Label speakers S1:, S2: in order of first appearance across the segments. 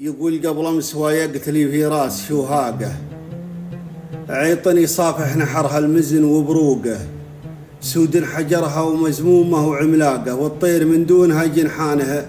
S1: يقول قبل امس وايقت لي في راس شوهاقه، عيطني صافح نحرها المزن وبروقه، سود حجرها ومزمومه وعملاقه، والطير من دونها جنحانها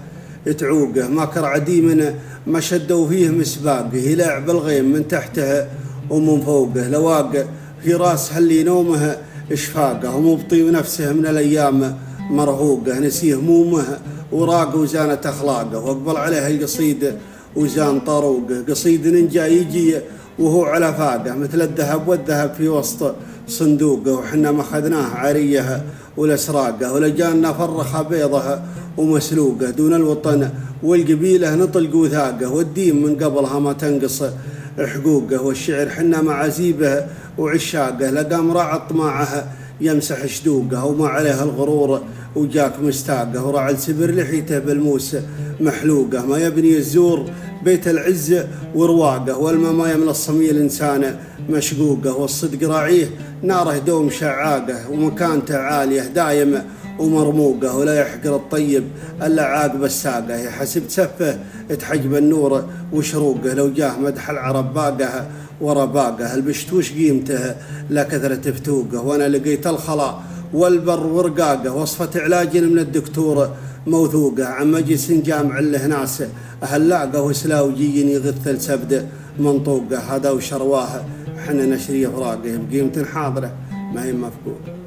S1: تعوقه، مكر عديم ما شدوا فيه مسباقه، يلع بالغيم من تحتها ومن فوقه، لواقه في راس اللي نومها اشفاقه، ومبطي نفسه من الايام مرهوقه، نسيه همومه وراقه وزانت اخلاقه، واقبل عليها القصيده وزان طروقه، قصيد ننجا يجي وهو على فاقه، مثل الذهب والذهب في وسط صندوقه، وحنا ما اخذناه عريها ولا سراقه، ولجانا فرخه بيضها ومسلوقه، دون الوطن والقبيله نطلق وثاقه، والدين من قبلها ما تنقص حقوقه، والشعر حنا معازيبه وعشاقه، لقام راعى طماعها يمسح شدوقه، وما عليه الغرور وجاك مستاقه، وراعى السبر لحيته بالموس محلوقه، ما يبني الزور بيت العز ورواقه، والما ما يملى الصميل انسانه مشقوقه، والصدق راعيه ناره دوم شعاقه، ومكانته عاليه دايم ومرموقه، ولا يحقر الطيب الا عاقب الساقه، يحسب سفه تحجب النور وشروقه، لو جاه مدح العرب باقه ورباقه، البشت وش قيمته لا كثرة فتوقه، وانا لقيت الخلا والبر ورقاقه، وصفة علاج من الدكتور موثوقه، عم مجلس جامع له ناس هلاقه، وسلاوجي يغث السبد منطوقه، هذا وشرواه حنا نشري فراقه، بقيمة حاضره ما هي مفقوده.